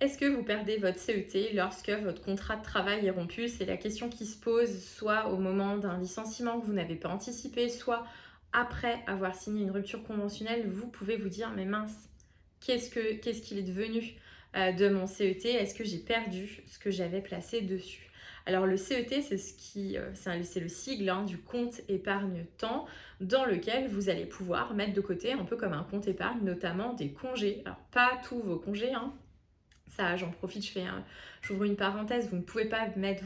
Est-ce que vous perdez votre CET lorsque votre contrat de travail est rompu? C'est la question qui se pose soit au moment d'un licenciement que vous n'avez pas anticipé, soit après avoir signé une rupture conventionnelle, vous pouvez vous dire: «Mais mince, qu'est-ce qu'il est devenu, de mon CET? Est-ce que j'ai perdu ce que j'avais placé dessus?» Alors le CET, c'est le sigle, hein, du compte épargne-temps dans lequel vous allez pouvoir mettre de côté un peu comme un compte épargne, notamment des congés. Alors pas tous vos congés, hein, ça, j'en profite, j'ouvre une parenthèse, vous ne pouvez pas mettre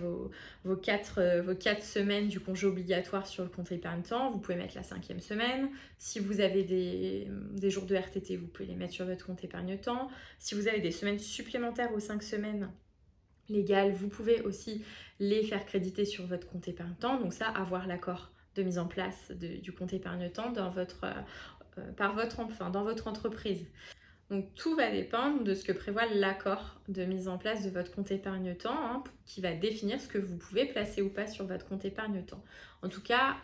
vos 4 semaines du congé obligatoire sur le compte épargne-temps, vous pouvez mettre la 5e semaine. Si vous avez des jours de RTT, vous pouvez les mettre sur votre compte épargne-temps. Si vous avez des semaines supplémentaires aux 5 semaines légales, vous pouvez aussi les faire créditer sur votre compte épargne-temps. Donc ça, avoir l'accord de mise en place du compte épargne-temps dans dans votre entreprise. Donc tout va dépendre de ce que prévoit l'accord de mise en place de votre compte épargne-temps, hein, qui va définir ce que vous pouvez placer ou pas sur votre compte épargne-temps. En tout cas,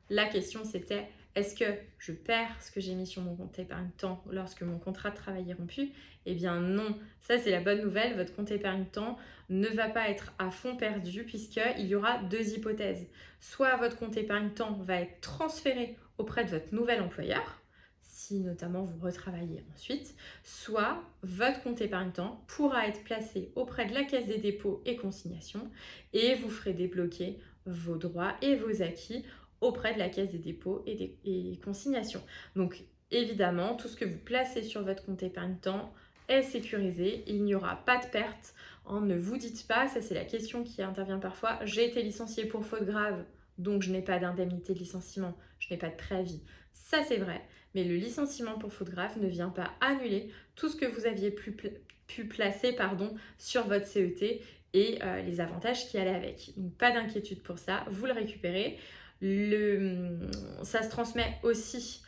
la question c'était: est-ce que je perds ce que j'ai mis sur mon compte épargne-temps lorsque mon contrat de travail est rompu? Eh bien non, ça c'est la bonne nouvelle, votre compte épargne-temps ne va pas être à fond perdu puisqu'il y aura 2 hypothèses. Soit votre compte épargne-temps va être transféré auprès de votre nouvel employeur, si notamment vous retravaillez ensuite, soit votre compte épargne-temps pourra être placé auprès de la Caisse des dépôts et consignations et vous ferez débloquer vos droits et vos acquis auprès de la Caisse des dépôts et consignations. Donc évidemment, tout ce que vous placez sur votre compte épargne-temps est sécurisé, il n'y aura pas de perte. Ne vous dites pas, ça c'est la question qui intervient parfois: j'ai été licenciée pour faute grave, donc je n'ai pas d'indemnité de licenciement, je n'ai pas de préavis. Ça c'est vrai, mais le licenciement pour faute grave ne vient pas annuler tout ce que vous aviez pu placer sur votre CET et les avantages qui allaient avec. Donc pas d'inquiétude pour ça, vous le récupérez. Ça se transmet aussi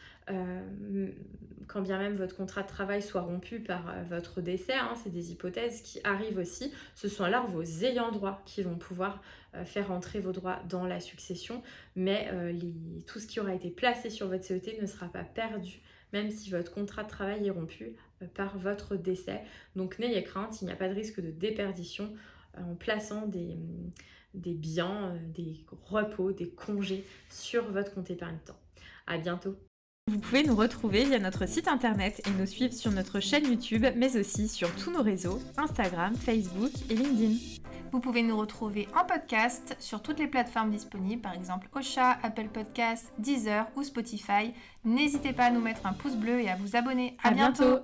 quand bien même votre contrat de travail soit rompu par votre décès, hein, c'est des hypothèses qui arrivent aussi. Ce sont alors vos ayants droit qui vont pouvoir faire entrer vos droits dans la succession, mais tout ce qui aura été placé sur votre CET ne sera pas perdu, même si votre contrat de travail est rompu par votre décès. Donc n'ayez crainte, il n'y a pas de risque de déperdition en plaçant des biens, des repos, des congés sur votre compte épargne-temps. À bientôt. Vous pouvez nous retrouver via notre site internet et nous suivre sur notre chaîne YouTube, mais aussi sur tous nos réseaux, Instagram, Facebook et LinkedIn. Vous pouvez nous retrouver en podcast sur toutes les plateformes disponibles, par exemple Ocha, Apple Podcasts, Deezer ou Spotify. N'hésitez pas à nous mettre un pouce bleu et à vous abonner. À bientôt.